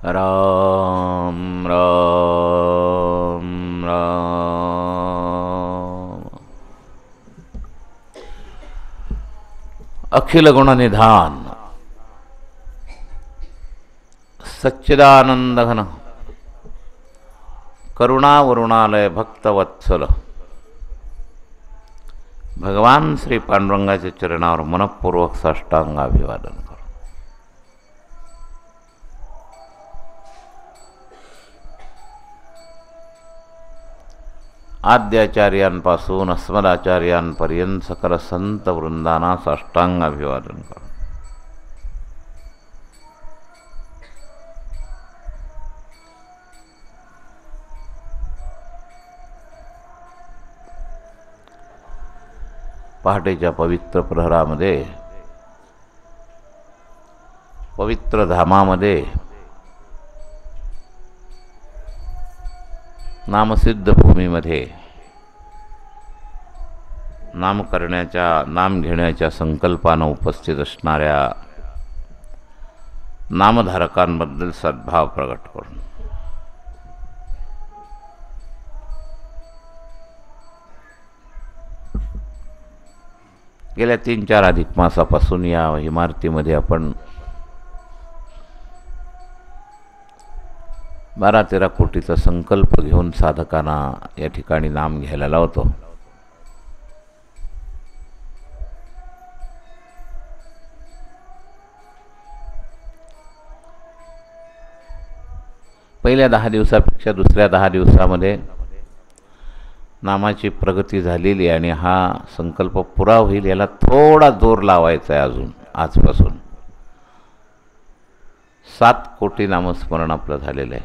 राम राम राम। अखिल गुण निधान सच्चिदानंद घन करुणा वरुणालय भक्तवत्सल भगवान श्री पांडुरंगाच्या चरणावर मनपूर्वक साष्टांग अभिवादन करो। आद्याचार्यांपासून अस्मदाचार्यांपर्यंत सकल संत वृंदांना साष्टांग अभिवादन करो। पहाटेच्या पवित्र प्रहरामध्ये, पवित्र धामामध्ये, नामसिद्ध भूमीमध्ये नाम करण्याच्या, नाम घेण्याच्या संकल्पानं उपस्थित असणाऱ्या नामधारकांबद्दल सद्भाव प्रकट करून गेल्या 3-4 अधिक मासापासून या इमारतीमध्ये आपण 12-13 कोटीचा संकल्प घेऊन साधकांना या ठिकाणी नाम घ्यायला लावतो। पहिल्या 10 दिवसापेक्षा दुसऱ्या 10 दिवसामध्ये नामाची प्रगती झालेली आणि हा संकल्प पुरा होईल याला थोडा जोर लावायचा आहे। अजून आजपासून 7 कोटी नामस्मरण आपलं झालेलं आहे,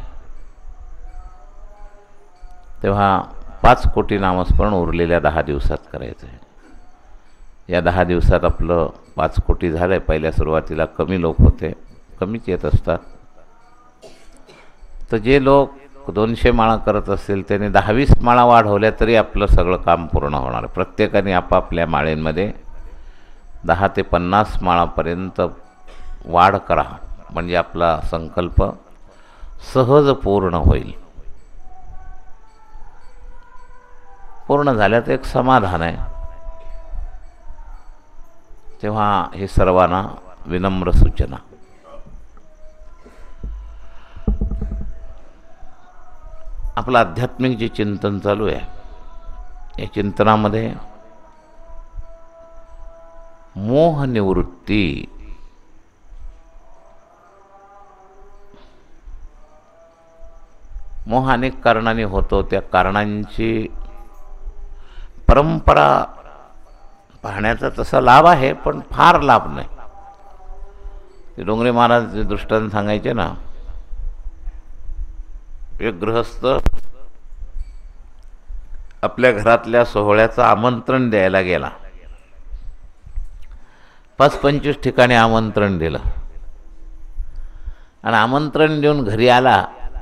तेव्हा 5 कोटी नामस्मरण उरलेल्या 10 दिवसात करायचं आहे। या 10 दिवसात आपलं 5 कोटी झालं आहे। पहिल्या सुरुवातीला कमी लोक होते, कमीच येत असतात, तर जे लोक 200 माळा करत असतील त्यांनी 10-20 माळा वाढवल्या तरी आपलं सगळं काम पूर्ण होणार। प्रत्येकाने आपापल्या माळेमध्ये 10 ते 50 माळापर्यंत वाढ करा, म्हणजे आपला संकल्प सहज पूर्ण होईल। पूर्ण झाल्याचं एक समाधान आहे। तेव्हा हे सर्वांना विनम्र सूचना। आपलं आध्यात्मिक जे चिंतन चालू आहे, या चिंतनामध्ये मोह निवृत्ती, मोह अनेक कारणांनी होतो, त्या कारणांची परंपरा पाहण्याचा तसा लाभ आहे, पण फार लाभ नाही। ते डोंगरे महाराज दृष्टांत सांगायचे ना, एक गृहस्थ आपल्या घरातल्या सोहळ्याचं आमंत्रण द्यायला गेला। 25 ठिकाणी आमंत्रण दिलं आणि आमंत्रण देऊन घरी आला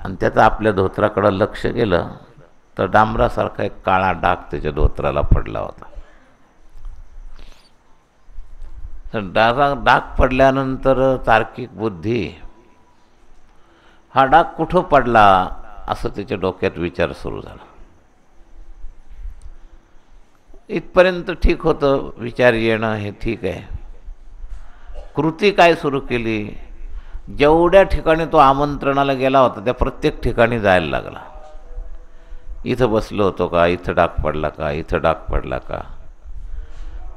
आणि त्याचं आपल्या धोत्राकडे लक्ष गेलं तर डांबरासारखा एक काळा डाग त्याच्या धोत्राला पडला होता। तर डाग पडल्यानंतर तार्किक बुद्धी, हा डाग कुठं पडला असं त्याच्या डोक्यात विचार सुरू झाला। इथपर्यंत ठीक होतं, विचार येणं हे ठीक आहे। कृती काय सुरू केली, जेवढ्या ठिकाणी तो आमंत्रणाला गेला होता त्या प्रत्येक ठिकाणी जायला लागला। इथं बसलो होतो का, इथं डाग पडला का, इथं डाग पडला का।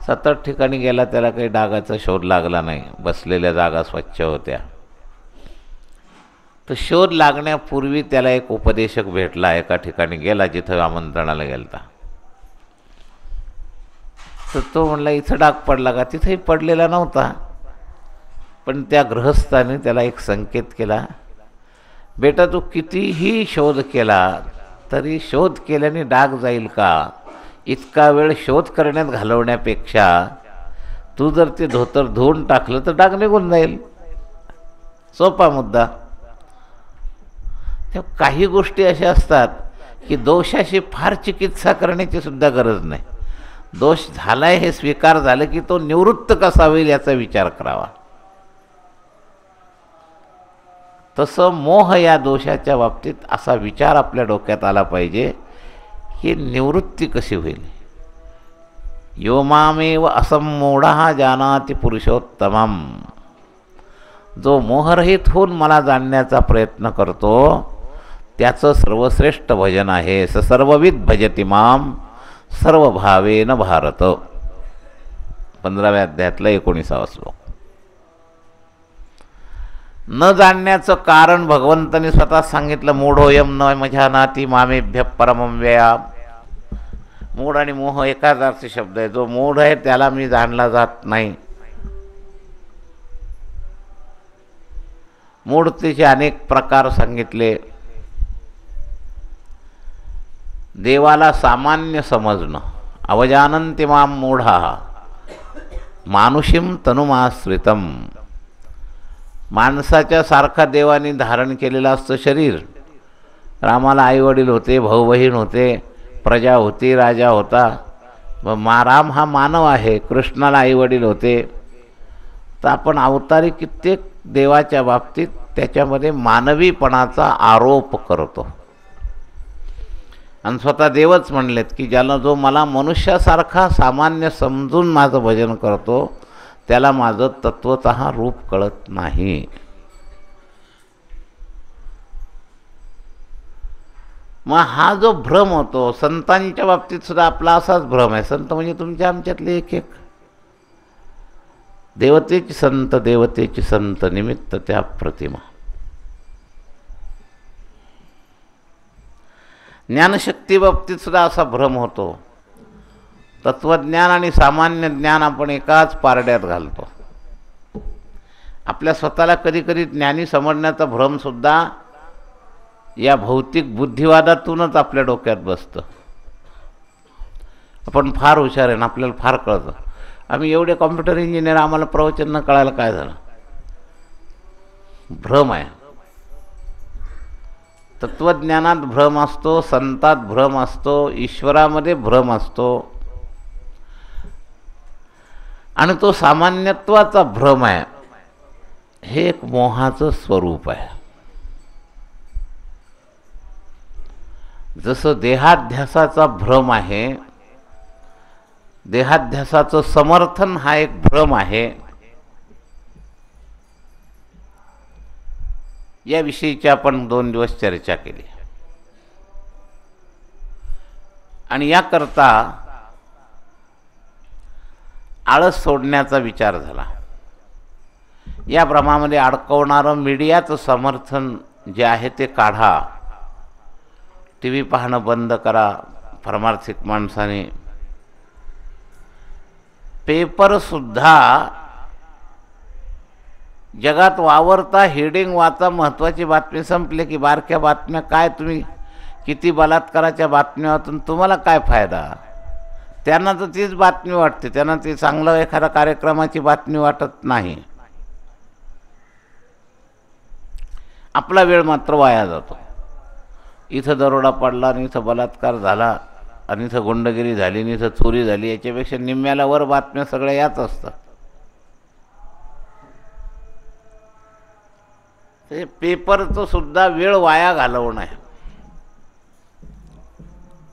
7-8 ठिकाणी गेला, त्याला काही डागाचा शोध लागला नाही, बसलेल्या जागा स्वच्छ होत्या। तर शोध लागण्यापूर्वी त्याला एक उपदेशक भेटला, एका ठिकाणी गेला जिथं आमंत्रणाला गेलता। तर तो म्हणला इथं डाग पडला का, तिथंही पडलेला नव्हता, पण त्या गृहस्थाने त्याला एक संकेत केला, बेटा तू कितीही शोध केला तरी शोध केल्याने डाग जाईल का, इतका वेळ शोध करण्यात घालवण्यापेक्षा तू जर ते धोतर धुवून टाकलं तर डाग निघून जाईल। सोपा मुद्दा। तेव्हा काही गोष्टी अशा असतात की दोषाशी फार चिकित्सा करण्याची सुद्धा गरज नाही। दोष झालाय हे स्वीकार झालं की तो निवृत्त कसा होईल याचा विचार करावा। तसं मोह या दोषाच्या बाबतीत असा विचार आपल्या डोक्यात आला पाहिजे की निवृत्ती कशी होईल. यो मामेव असम्मूढः जानाति पुरुषोत्तमम्. जो मोहरहित होऊन मला जाणण्याचा प्रयत्न करतो त्याचं सर्वश्रेष्ठ भजन आहे. स सर्वविद भजति माम सर्वभावेन भारत. 15व्या अध्यायातला 19वा श्लोक. न जाणण्याचं कारण भगवंतांनी स्वतः सांगितलं. मूढोयम न मजानाति मामेभ्य परमं व्यया. मूढ आणि मोह एकाच अर्थी शब्द आहे. जो मूढ आहे त्याला मी जाणला जात नाही. मूढतेचे अनेक प्रकार सांगितले. देवाला सामान्य समजणं. अवजानन्ति मां मूढाः मानुषीं तनुमाश्रितम्. माणसाच्या सारखा देवाने धारण केलेलं असतं शरीर. रामाला आईवडील होते, भाऊ बहीण होते, प्रजा होती, राजा होता. राम हा मानव आहे. कृष्णाला आईवडील होते. तर आपण अवतारी कित्येक देवाच्या बाबतीत त्याच्यामध्ये मानवीपणाचा आरोप करतो. आणि स्वतः देवच म्हणलेत की ज्याला जो मला मनुष्यासारखा सामान्य समजून माझं भजन करतो त्याला माझं तत्वतः रूप कळत नाही. मग हा जो भ्रम होतो, संतांच्या बाबतीत सुद्धा आपला असाच भ्रम आहे. संत म्हणजे तुमच्या आमच्यातले एक एक. देवतेची संत, देवतेची संत, निमित्त त्या प्रतिमा. ज्ञानशक्ती बाबतीत सुद्धा असा भ्रम होतो. तत्वज्ञान आणि सामान्य ज्ञान आपण एकाच पारड्यात घालतो. आपल्या स्वतःला कधी कधी ज्ञानी समजण्याचा भ्रमसुद्धा या भौतिक बुद्धिवादातूनच आपल्या डोक्यात बसतं. आपण फार हुशार आहे ना, आपल्याला फार कळतं. आम्ही एवढे कॉम्प्युटर इंजिनियर, आम्हाला प्रवचन न कळायला काय झालं? भ्रम आहे. तत्वज्ञानात भ्रम असतो, संतात भ्रम असतो, ईश्वरामध्ये भ्रम असतो. आणि तो सामान्यत्वाचा भ्रम आहे. हे एक मोहाचं स्वरूप आहे. जसं देहाध्यासाचा भ्रम आहे, देहाध्यासाचं समर्थन हा एक भ्रम आहे. याविषयीची आपण 2 दिवस चर्चा केली. आणि याकरता आळस सोडण्याचा विचार झाला. या भ्रमामध्ये अडकवणारं मीडियाचं समर्थन जे आहे ते काढा. टी व्ही पाहणं बंद करा परमार्थिक माणसाने. पेपरसुद्धा जगात वावरता, हेडिंग वाचा, महत्त्वाची बातमी संपली की बारक्या बातम्या काय, तुम्ही किती बलात्काराच्या बातम्या वाचून तुम्हाला काय फायदा? त्यांना तर तीच बातमी वाटते. त्यांना ती चांगलं एखाद्या कार्यक्रमाची बातमी वाटत नाही. आपला वेळ मात्र वाया जातो. इथं दरोडा पडला आणि इथं बलात्कार झाला आणि इथं गुंडगिरी झाली आणि इथं चोरी झाली, याच्यापेक्षा निम्म्याला वर बातम्या सगळ्या याच असतात. ते पेपरचं सुद्धा वेळ वाया घालवणं आहे.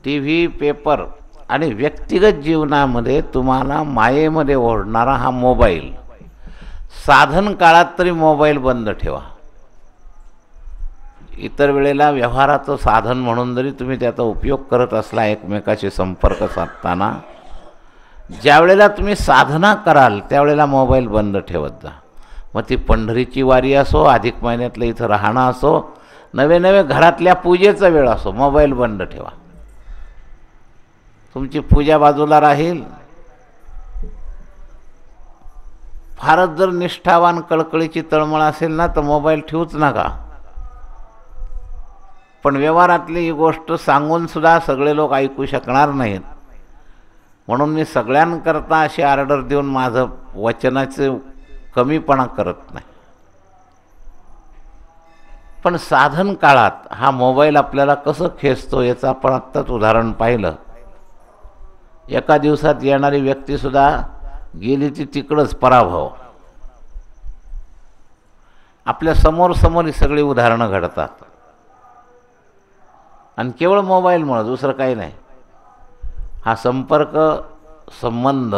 टी व्ही, पेपर आणि व्यक्तिगत जीवनामध्ये तुम्हाला मायेमध्ये ओढणारा हा मोबाईल. साधन काळात तरी मोबाईल बंद ठेवा. इतर वेळेला व्यवहाराचं साधन म्हणून जरी तुम्ही त्याचा उपयोग करत असला एकमेकाशी संपर्क साधताना, ज्या वेळेला तुम्ही साधना कराल त्यावेळेला मोबाईल बंद ठेवत जा. मग ती पंढरीची वारी असो, अधिक महिन्यातलं इथं राहणं असो, नवे नवे घरातल्या पूजेचा वेळ असो, मोबाईल बंद ठेवा. तुमची पूजा बाजूला राहील. फारच जर निष्ठावान कळकळीची तळमळ असेल ना तर मोबाईल ठेवूच नका. पण व्यवहारातली ही गोष्ट सांगून सुद्धा सगळे लोक ऐकू शकणार नाहीत. म्हणून मी सगळ्यांकरता अशी ऑर्डर देऊन माझं वचनाचं कमीपणा करत नाही. पण साधन काळात हा मोबाईल आपल्याला कसं खेचतो याचं आपण आत्ताच उदाहरण पाहिलं. एका दिवसात येणारी व्यक्तीसुद्धा गेली ती तिकडंच पराभव. आपल्या समोर ही सगळी उदाहरणं घडतात आणि केवळ मोबाईलमुळं, दुसरं काही नाही. हा संपर्क संबंध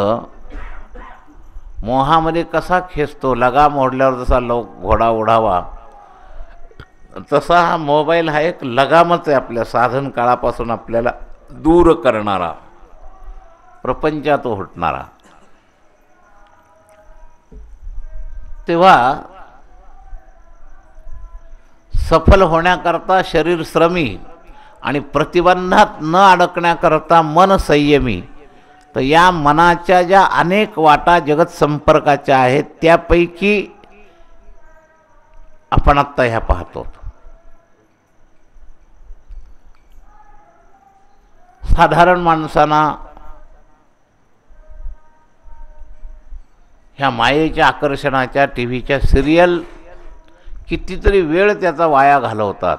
मोहामध्ये कसा खेचतो, लगाम ओढल्यावर जसा घोडा ओढावा तसा हा मोबाईल हा एक लगामच आहे आपल्या साधन काळापासून आपल्याला दूर करणारा, प्रपंचात ओढणारा. तेव्हा सफल होण्याकरता शरीर श्रमी आणि प्रतिबंधात न अडकण्याकरता मन संयमी. तर या मनाच्या ज्या अनेक वाटा जगत संपर्काच्या आहेत त्यापैकी आपण आत्ता ह्या पाहतो. साधारण माणसांना ह्या मायेच्या आकर्षणाच्या टीव्हीच्या सिरियल कितीतरी वेळ त्याचा वाया घालवतात.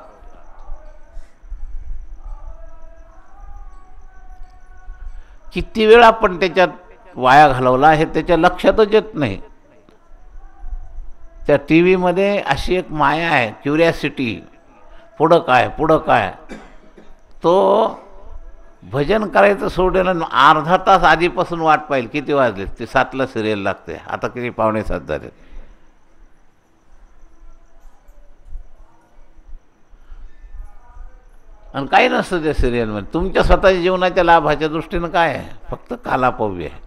किती वेळ आपण त्याच्यात वाया घालवला हे त्याच्या लक्षातच येत नाही. त्या टी व्हीमध्ये अशी एक माया आहे, क्युरियासिटी, पुढं काय पुढं काय. तो भजन करायचं सोडलं, अर्धा तास आधीपासून वाट पाहिजे किती वाजले, ते 7ला सिरियल लागते, आता किती 6:45 झाले. आणि काही नसतं त्या सिरियलमध्ये. तुमच्या स्वतःच्या जीवनाच्या लाभाच्या दृष्टीनं काय आहे, फक्त कालापव्य आहे.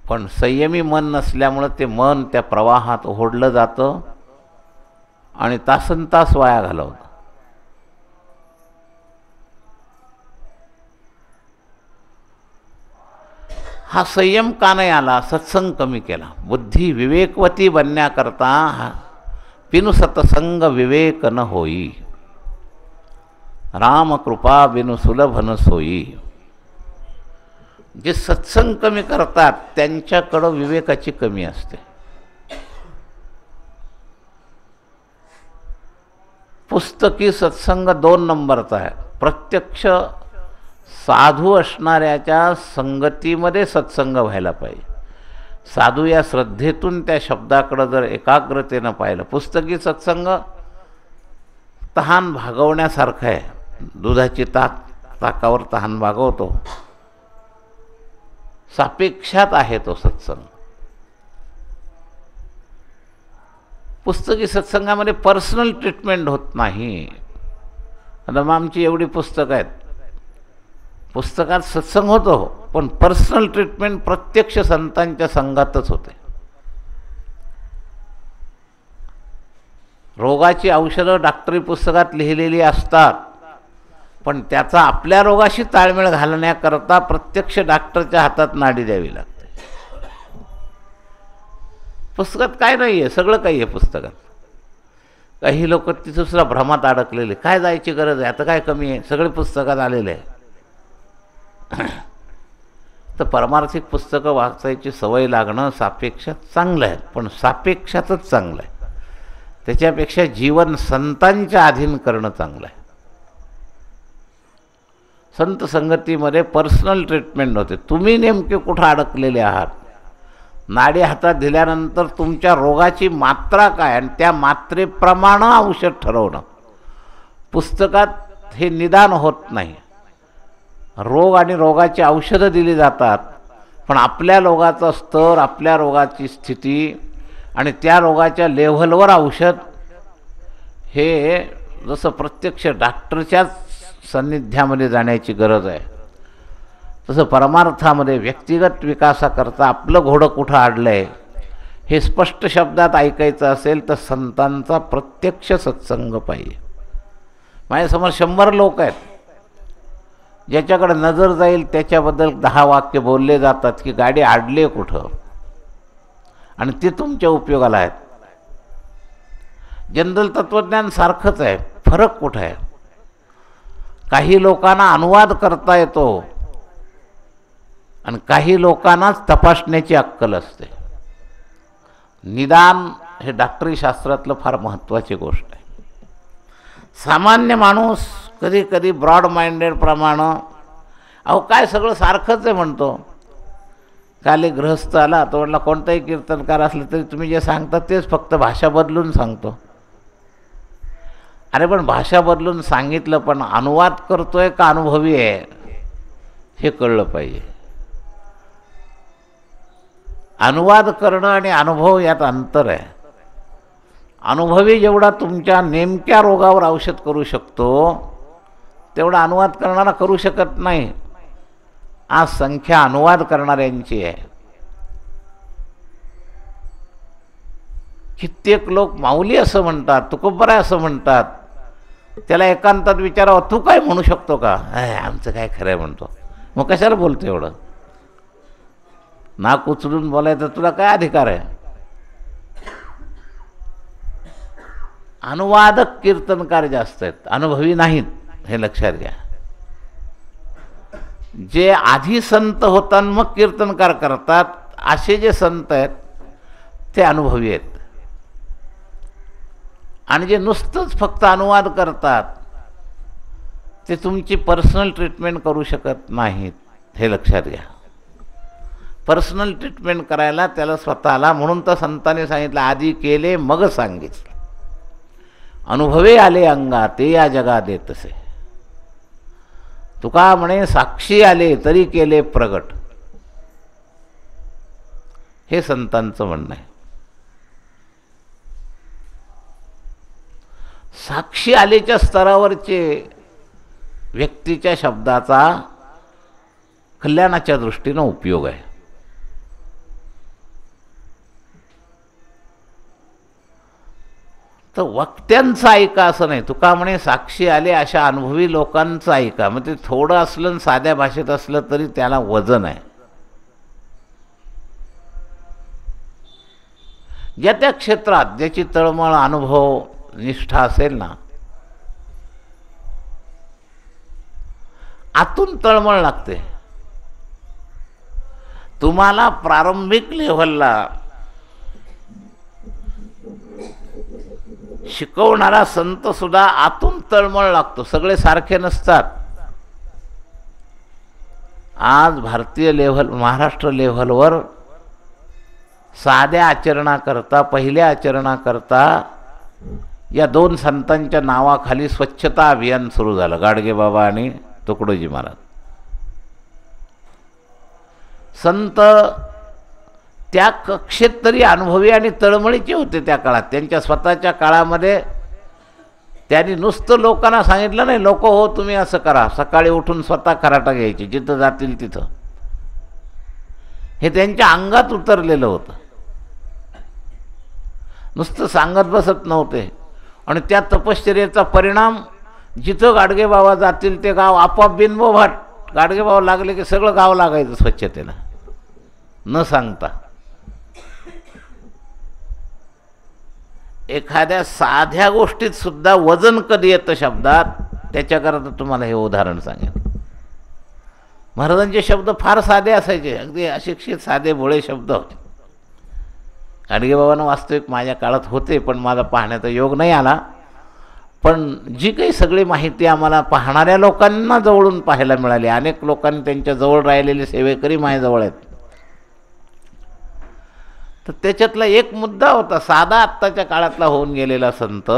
पण संयमी मन नसल्यामुळं ते मन त्या प्रवाहात ओढलं जातं आणि तासनतास वाया घालवतं. हा संयम का नाही आला, सत्संग कमी केला. बुद्धी विवेकवती बनण्याकरता बिनु सत्संग विवेक न होई, राम कृपा बिनु सुलभ न सोई. जे सत्संग कमी करतात त्यांच्याकडं विवेकाची कमी असते. पुस्तकी सत्संग 2 नंबरचा आहे. प्रत्यक्ष साधू असणाऱ्याच्या संगतीमध्ये सत्संग व्हायला पाहिजे. साधू या श्रद्धेतून त्या शब्दाकडे जर एकाग्रतेनं पाहिलं. पुस्तकी सत्संग तहान भागवण्यासारखं आहे. दुधाची ताकावर तहान भागवतो, सापेक्षात आहे तो सत्संग. पुस्तकी सत्संगामध्ये पर्सनल ट्रीटमेंट होत नाही. आता मग आमची एवढी पुस्तकं आहेत, पुस्तकात सत्संग होतो पण पर्सनल ट्रीटमेंट प्रत्यक्ष संतांच्या संघातच होते. रोगाची औषधं डॉक्टरी पुस्तकात लिहिलेली असतात, पण त्याचा आपल्या रोगाशी ताळमेळ घालण्याकरता प्रत्यक्ष डॉक्टरच्या हातात नाडी द्यावी लागते. पुस्तकात काय नाही आहे, सगळं काही आहे पुस्तकात. काही लोक तिथं सुद्धा भ्रमात अडकलेले, काय जायची गरज आहे, आता काय कमी आहे, सगळे पुस्तकात आलेले आहे. तर परमार्थिक पुस्तकं वाचायची सवय लागणं सापेक्षात चांगलं आहे, पण सापेक्षातच चांगलं आहे. त्याच्यापेक्षा जीवन संतांच्या अधीन करणं चांगलं आहे. संत संगतीमध्ये पर्सनल ट्रीटमेंट होते. तुम्ही नेमके कुठं अडकलेले आहात, नाडी हातात दिल्यानंतर तुमच्या रोगाची मात्रा काय आणि त्या मात्रेप्रमाणे औषध ठरवणं. पुस्तकात हे निदान होत नाही. रोग आणि रोगाची औषधं दिली जातात, पण आपल्या रोगाचा स्तर, आपल्या रोगाची स्थिती आणि त्या रोगाच्या लेव्हलवर औषध हे जसं प्रत्यक्ष डॉक्टरच्याच सान्निध्यामध्ये जाण्याची गरज आहे, तसं परमार्थामध्ये व्यक्तिगत विकासाकरता आपलं घोडं कुठं अडलं आहे हे स्पष्ट शब्दात ऐकायचं असेल तर संतांचा प्रत्यक्ष सत्संग पाहिजे. माझ्यासमोर 100 लोक आहेत, ज्याच्याकडे नजर जाईल त्याच्याबद्दल 10 वाक्य बोलले जातात की गाडी अडली कुठं आणि ते तुमच्या उपयोगाला आहेत. जनरल तत्त्वज्ञान सारखंच आहे, फरक कुठं आहे. काही लोकांना अनुवाद करता येतो आणि काही लोकांनाच तपासण्याची अक्कल असते. निदान हे डॉक्टरी शास्त्रातलं फार महत्त्वाची गोष्ट आहे. सामान्य माणूस कधी कधी ब्रॉड माइंडेड प्रमाणे अहो काय सगळं सारखंच आहे म्हणतो. काल एक गृहस्थ आला, तो म्हटला कोणताही कीर्तनकार असलं तरी तुम्ही जे सांगता तेच, फक्त भाषा बदलून सांगतो. अरे पण भाषा बदलून सांगितलं, पण अनुवाद करतोय का अनुभवी आहे हे कळलं पाहिजे. अनुवाद करणं आणि अनुभव यात अंतर आहे. अनुभवी जेवढा तुमच्या नेमक्या रोगावर औषध करू शकतो तेवढा अनुवाद करणारा करू शकत नाही. आज संख्या अनुवाद करणाऱ्यांची आहे. कित्येक लोक माऊली असं म्हणतात, तुकोबराय असं म्हणतात. त्याला एकांतात विचारावं, तू काय म्हणू शकतो का? आमचं काय खरं आहे म्हणतो. मग कशाला बोलतो एवढं? नाक उचलून बोलायचं तुला काय अधिकार आहे? अनुवादक कीर्तनकार जास्त आहेत, अनुभवी नाहीत, हे लक्षात घ्या. जे आधी संत होतात मग कीर्तनकार करतात असे जे संत आहेत ते अनुभवी आहेत. आणि जे नुसतंच फक्त अनुवाद करतात ते तुमची पर्सनल ट्रीटमेंट करू शकत नाहीत, हे लक्षात घ्या. पर्सनल ट्रीटमेंट करायला त्याला स्वतःला, म्हणून तर संतांनी सांगितलं आधी केले मग सांगितले. अनुभवे आले अंगा ते या जगा देतसे. तुका म्हणे साक्षी आले तरी केले प्रगट. हे संतांचं म्हणणं आहे. साक्षी आलेच्या स्तरावरचे व्यक्तीच्या शब्दाचा कल्याणाच्या दृष्टीनं उपयोग आहे. तर वक्त्यांचं ऐका असं नाही. तुका म्हणे साक्षी आले अशा अनुभवी लोकांचं ऐका. मग ते थोडं असलं साध्या भाषेत असलं तरी त्याला वजन आहे. ज्या त्या क्षेत्रात ज्याची तळमळ अनुभव निष्ठा असेल ना, आतून तळमळ लागते. तुम्हाला प्रारंभिक लेव्हलला शिकवणारा संत सुद्धा आतून तळमळ लागतो. सगळे सारखे नसतात. आज भारतीय लेव्हल, महाराष्ट्र लेव्हलवर साध्या आचरणाकरता, पहिल्या आचरणाकरता या दोन संतांच्या नावाखाली स्वच्छता अभियान सुरू झालं, गाडगेबाबा आणि तुकडोजी महाराज. संत त्या कक्षेत तरी अनुभवी आणि तळमळीचे होते त्या काळात. त्यांच्या स्वतःच्या काळामध्ये त्यांनी नुसतं लोकांना सांगितलं नाही, लोक हो तुम्ही असं करा, सकाळी उठून स्वतः खराटा घ्यायची जिथं जातील तिथं. हे त्यांच्या अंगात उतरलेलं होतं. नुसतं सांगत बसत नव्हते. आणि त्या तपश्चर्याचा परिणाम जिथं गाडगेबाबा जातील ते गाव आपोआप बिनबोभाट. गाडगेबाबा लागले की सगळं गाव लागायचं स्वच्छतेला, न सांगता. एखाद्या साध्या गोष्टीत सुद्धा वजन कधी येतं शब्दात, त्याच्याकरता तुम्हाला हे उदाहरण सांगेन. महाराजांचे शब्द फार साधे असायचे, अगदी अशिक्षित साधे भोळे शब्द होते. गाडगेबाबांना वास्तविक माझ्या काळात होते, पण माझा पाहण्याचा योग नाही आला. पण जी काही सगळी माहिती आम्हाला पाहणाऱ्या लोकांना जवळून पाहायला मिळाली, अनेक लोकांनी त्यांच्या जवळ राहिलेले सेवेकरी माझ्याजवळ आहेत. तर त्याच्यातला एक मुद्दा होता, साधा आत्ताच्या काळातला होऊन गेलेला संत,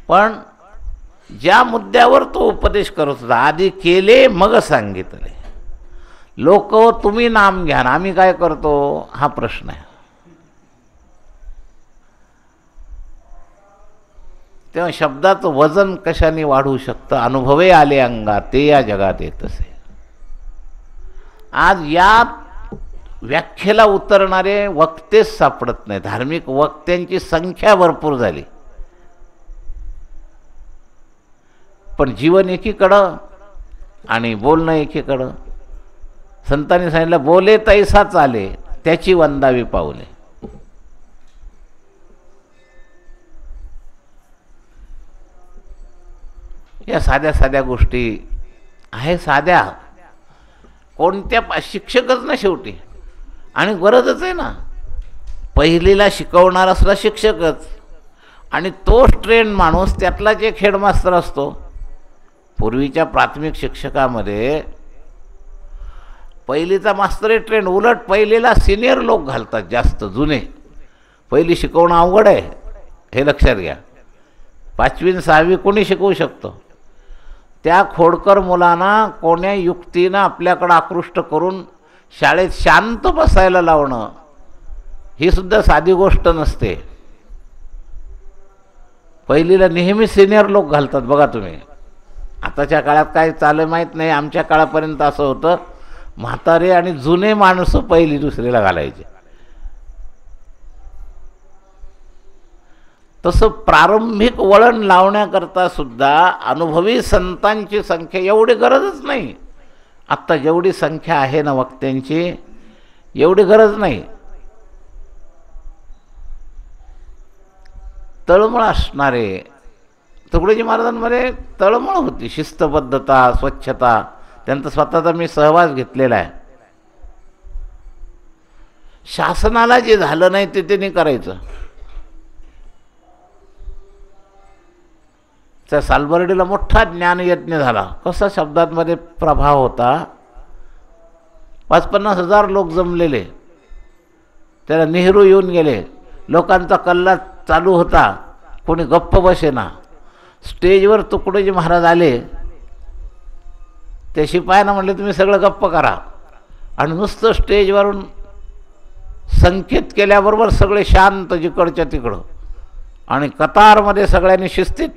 पण ज्या मुद्द्यावर तो उपदेश करत होता, आधी केले मग सांगितले. लोक तुम्ही नाम घ्या, आम्ही काय करतो हा प्रश्न आहे. तेव्हा शब्दाचं वजन कशाने वाढू शकतं? अनुभवे आले अंगा ते या जगात येतसे. आज या व्याख्येला उतरणारे वक्तेच सापडत नाही. धार्मिक वक्त्यांची संख्या भरपूर झाली, पण जीवन एकीकडं आणि बोलणं एकीकडं. संतांनी सांगितलं बोले तैसा चाले, त्याची वंदावी पाऊले. या साध्या साध्या गोष्टी आहे. साध्या कोणत्या शिक्षकच ना शेवटी, आणि गरजच आहे ना. पहिलीला शिकवणारा सुद्धा शिक्षकच, आणि तोच ट्रेन माणूस त्यातलाच एक हेडमास्तर असतो. पूर्वीच्या प्राथमिक शिक्षकामध्ये पहिलीचा मास्तरी ट्रेंड, उलट पहिलीला सिनियर लोक घालतात जास्त जुने. पहिली शिकवणं अवघड आहे, हे लक्षात घ्या. 5वी आणि 6वी कोणी शिकवू शकतो. त्या खोडकर मुलांना कोण्या युक्तीनं आपल्याकडं आकृष्ट करून शाळेत शांत बसायला लावणं ही सुद्धा साधी गोष्ट नसते. पहिलीला नेहमी सिनियर लोक घालतात बघा तुम्ही. आताच्या काळात काय चालू माहीत नाही, आमच्या काळापर्यंत असं होतं, म्हातारे आणि जुने माणसं पहिली दुसरीला घालायचे. तसं प्रारंभिक वळण लावण्याकरता सुद्धा अनुभवी संतांची संख्या एवढी गरजच नाही. आत्ता जेवढी संख्या आहे ना वक्त्यांची, एवढी गरज नाही. तळमळ असणारे, तुकडोजी महाराजांमध्ये तळमळ होती, शिस्तबद्धता, स्वच्छता, त्यांचा स्वतःचा मी सहवास घेतलेला आहे. शासनाला जे झालं नाही ते त्यांनी करायचं. त्या सालबर्डीला मोठा ज्ञानयज्ञ झाला. कसा शब्दांमध्ये प्रभाव होता. 50-50 हजार लोक जमलेले, त्याला नेहरू येऊन गेले, लोकांचा कल्ला चालू होता, कोणी गप्प बसेना. स्टेजवर तुकडोजी महाराज आले, त्या शिपायांना म्हणले तुम्ही सगळं गप्प करा, आणि नुसतं स्टेजवरून संकेत केल्याबरोबर सगळे शांत जिकडच्या तिकडं, आणि कतारमध्ये सगळ्यांनी शिस्तीत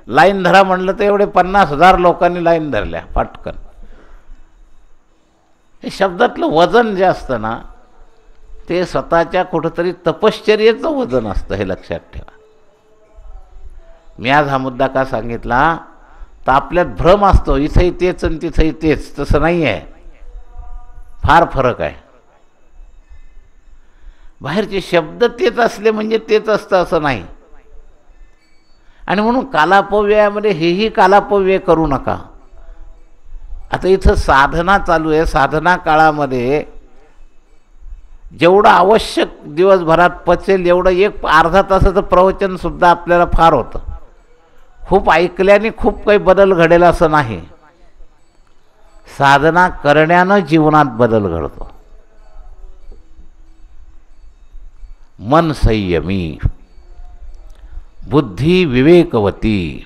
लाईन धरा म्हणलं तर एवढे 50,000 लोकांनी लाईन धरल्या पटकन. हे शब्दातलं वजन जे असतं ना, ते स्वतःच्या कुठंतरी तपश्चर्येचं वजन असतं, हे लक्षात ठेवा. मी आज हा मुद्दा का सांगितला तर आपल्यात भ्रम असतो, इथंही तेच आणि तिथंही तेच. तसं नाही आहे, फार फरक आहे. बाहेरचे शब्द तेच असले म्हणजे तेच असतं असं नाही. आणि म्हणून कालापव्ययामध्ये हेही कालापव्यय करू नका. आता इथं साधना चालू आहे, साधना काळामध्ये जेवढं आवश्यक दिवसभरात पचेल एवढं एक अर्धा तासाचं प्रवचनसुद्धा आपल्याला फार होतं. खूप ऐकल्याने खूप काही बदल घडेल असं नाही. साधना करण्यानं जीवनात बदल घडतो. मन संयमी, बुद्धी विवेकवती.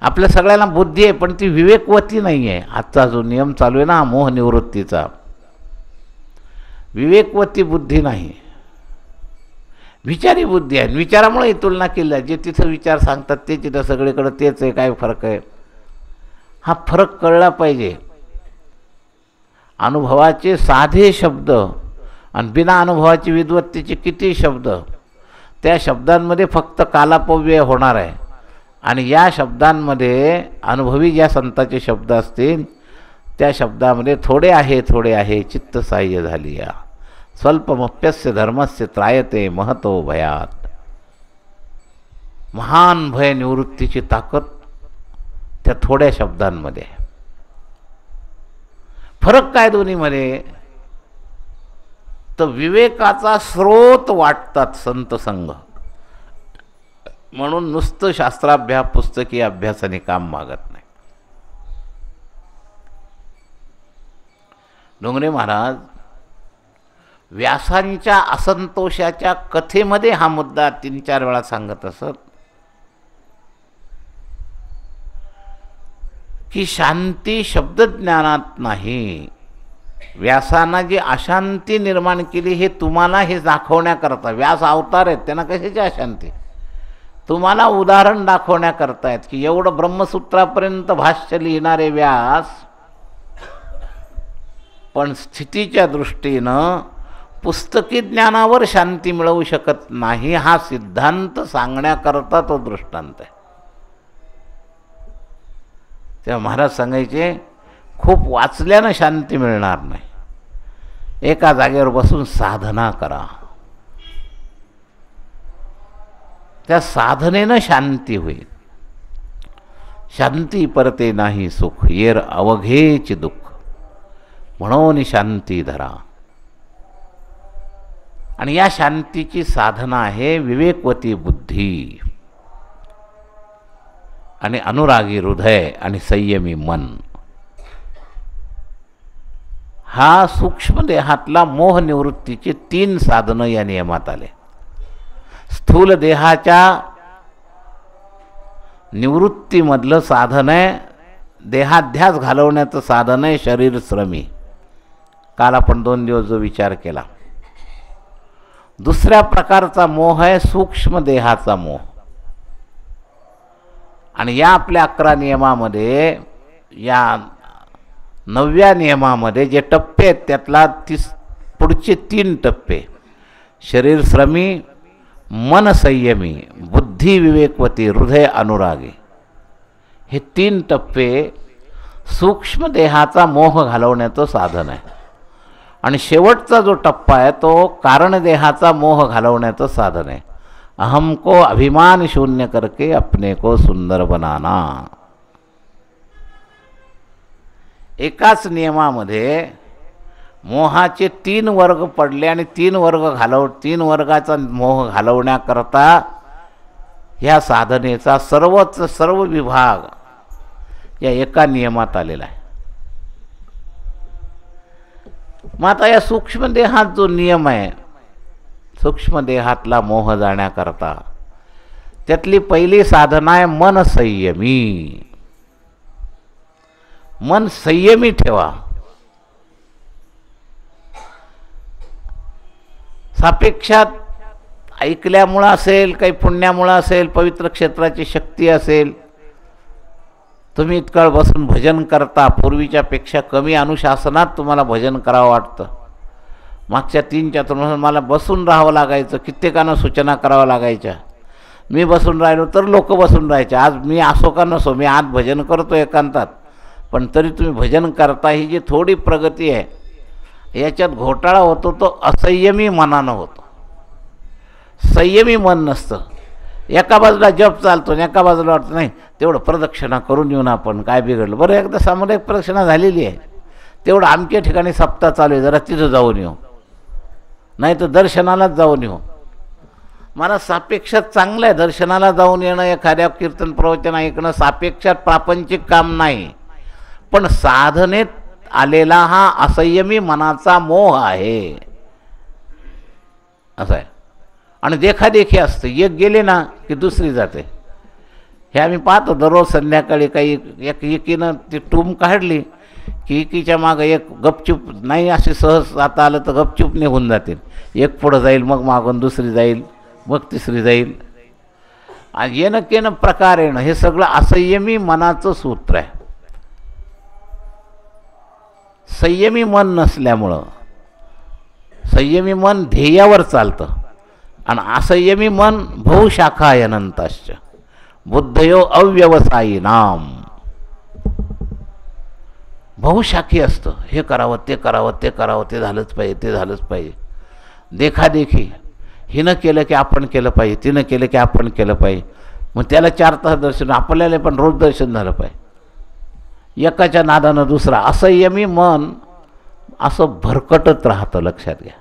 आपल्या सगळ्यांना बुद्धी आहे पण ती विवेकवती नाही आहे. आजचा जो नियम चालू आहे ना मोहनिवृत्तीचा, विवेकवती बुद्धी नाही, विचारी बुद्धी आहे. विचारामुळे ही तुलना केली आहे. जे तिथं विचार सांगतात ते तिथं सगळीकडे तेच आहे. काय फरक आहे, हा फरक कळला पाहिजे. अनुभवाचे साधे शब्द आणि बिना अनुभवाची विद्वत्तेचे किती शब्द, त्या शब्दांमध्ये फक्त कालापव्यय होणार आहे. आणि या शब्दांमध्ये अनुभवी ज्या संतांचे शब्द असतील त्या शब्दामध्ये थोडे आहे चित्तसाह्य झाली या स्वल्पमप्यस्य धर्मस्य त्रायते महतो भयात. महान भय निवृत्तीची ताकद त्या थोड्या शब्दांमध्ये. फरक काय दोन्हीमध्ये, तर विवेकाचा स्रोत वाटतात संत संघ. म्हणून नुसतं शास्त्राभ्यास पुस्तकी अभ्यासाने काम मागत नाही. डोंगरे महाराज व्यासांच्या असंतोषाच्या कथेमध्ये हा मुद्दा 3-4 वेळा सांगत असत की शांती शब्दज्ञानात नाही. व्यासांना जी अशांती निर्माण केली हे तुम्हाला हे दाखवण्याकरता, व्यास अवतार आहेत, त्यांना कशाची अशांती, तुम्हाला उदाहरण दाखवण्याकरता आहेत की एवढं ब्रह्मसूत्रापर्यंत भाष्य लिहिणारे व्यास पण स्थितीच्या दृष्टीनं पुस्तकी ज्ञानावर शांती मिळवू शकत नाही. हा सिद्धांत सांगण्याकरता तो दृष्टांत आहे. तेव्हा महाराज सांगायचे खूप वाचल्यानं शांती मिळणार नाही, एका जागेवर बसून साधना करा, त्या साधनेनं शांती होईल. शांती परते नाही सुख, येर अवघेच दुःख, म्हणून शांती धरा. आणि या शांतीची साधना आहे विवेकवती बुद्धी आणि अनुरागी हृदय आणि संयमी मन. हा सूक्ष्म देहातला मोह निवृत्तीचे 3 साधनं या नियमात आले. स्थूल देहाच्या निवृत्तीमधलं साधन आहे, देहाध्यास घालवण्याचं साधन आहे शरीर श्रमी. काल आपण 2 दिवस जो विचार केला. दुसऱ्या प्रकारचा मोह आहे सूक्ष्म देहाचा मोह. आणि या आपल्या 11 नियमामध्ये, या 9व्या नियमामध्ये जे टप्पे आहेत त्यातला पुढचे 3 टप्पे, शरीर श्रमी, मन संयमी, बुद्धी विवेकवती, हृदय अनुरागी, हे 3 टप्पे सूक्ष्म देहाचा मोह घालवण्याचं साधन आहे. आणि शेवटचा जो टप्पा आहे तो कारण देहाचा मोह घालवण्याचं साधन आहे. अहम को अभिमान शून्य करके अपने को सुंदर बनाना. एकाच नियमामध्ये मोहाचे 3 वर्ग पडले आणि 3 वर्गाचा मोह घालवण्याकरता ह्या साधनेचा सर्व विभाग या एका नियमात आलेला आहे. मग आता या सूक्ष्म देहात जो नियम आहे, सूक्ष्म देहातला मोह जाण्याकरता त्यातली पहिली साधना आहे मन संयमी. मन संयमी ठेवा. सापेक्षात ऐकल्यामुळं असेल, काही पुण्यामुळं असेल, पवित्र क्षेत्राची शक्ती असेल, तुम्ही इतकाळ बसून भजन करता, पूर्वीच्या पेक्षा कमी अनुशासनात तुम्हाला भजन करावं वाटतं. मागच्या 3 चातुर्मासात मला बसून राहावं लागायचं, कित्येकांना सूचना कराव्या लागायच्या. मी बसून राहिलो तर लोक बसून राहायचे. आज मी असो का नसो, मी आज भजन करतो एकांतात, पण तरी तुम्ही भजन करता. ही जी थोडी प्रगती आहे याच्यात घोटाळा होतो तो असंयमी मनानं होतो. संयमी मन नसतं. एका बाजूला जप चालतो आणि एका बाजूला वाटतं नाही तेवढं प्रदक्षिणा करून येऊन आपण, काय बिघडलं. बरं, एकदा सामुदायिक प्रदक्षिणा झालेली आहे, तेवढं आमच्या ठिकाणी सप्ताह चालू आहे, जरा तिथं जाऊन येऊ, नाही तर दर्शनालाच जाऊन येऊ. मला सापेक्षात चांगलं आहे दर्शनाला जाऊन येणं, एखाद्या कीर्तन प्रवचन ऐकणं, सापेक्षात प्रापंचिक काम नाही. पण साधनेत आलेला हा असंयमी मनाचा मोह आहे, असं आहे. आणि देखादेखी असते, एक गेले ना की दुसरी जाते. हे आम्ही पाहतो दररोज संध्याकाळी. काही एकीनं ती टूम काढली की एकीच्या मागं एक गपचूप, नाही असे सहज आता आलं तर गपचूप निघून जातील. एक पुढं जाईल, मग मागून दुसरी जाईल, मग तिसरी जाईल. आणि येणं केनं प्रकार येणं हे सगळं असंयमी मनाचं सूत्र आहे. संयमी मन नसल्यामुळं, संयमी मन ध्येयावर चालतं आणि असंयमी मन बहुशाखाय अनंताश्च बुद्धयो अव्यवसायी नाम. बहुशाखी असतं, हे करावं ते करावं ते करावं, ते झालंच पाहिजे ते झालंच पाहिजे. देखादेखी, हिनं केलं की आपण केलं पाहिजे, तिनं केलं की आपण केलं पाहिजे. मग त्याला 4 तास दर्शन, आपल्याला पण रोज दर्शन झालं पाहिजे. एकाच्या नादानं दुसरा. असंयमी मन असं भरकटत राहतं. लक्षात घ्या,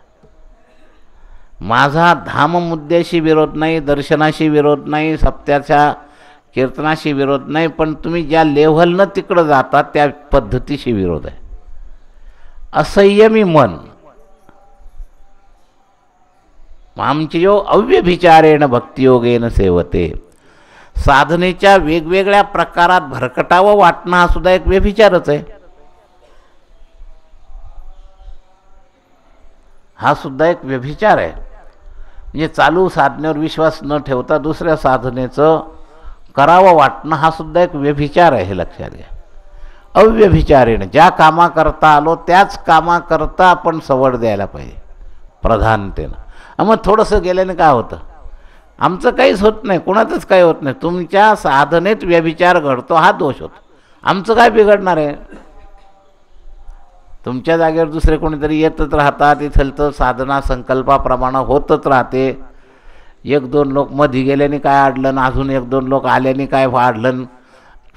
माझा धाम मुद्द्याशी विरोध नाही, दर्शनाशी विरोध नाही, सप्त्याच्या कीर्तनाशी विरोध नाही, पण तुम्ही ज्या लेव्हलनं तिकडं जाता त्या पद्धतीशी विरोध आहे. असंयमी मन आमची जो अव्यभिचारेण भक्तियोगेन सेवते. साधनेच्या वेगवेगळ्या प्रकारात भरकटावं वाटणं हा सुद्धा एक व्यभिचारच आहे. हा सुद्धा एक व्यभिचार आहे. म्हणजे चालू साधनेवर विश्वास न ठेवता दुसऱ्या साधनेचं करावं वाटणं हा सुद्धा एक व्यभिचार आहे. हे लक्षात घ्या. अव्यभिचारेण, ज्या कामाकरता आलो त्याच कामाकरता आपण सवड द्यायला पाहिजे प्रधानतेनं. मग थोडंसं गेल्याने काय होतं, आमचं काहीच होत नाही, कुणाचंच काही होत नाही. तुमच्या साधनेत व्यभिचार घडतो हा दोष होतो. आमचं काय बिघडणार आहे. तुमच्या जागेवर दुसरे कोणीतरी येतच राहतात, इथलं साधना संकल्पाप्रमाणे होतच राहते. 1-2 लोक मधी गेल्याने काय अडलं, अजून 1-2 लोक आल्याने काय वाढलं,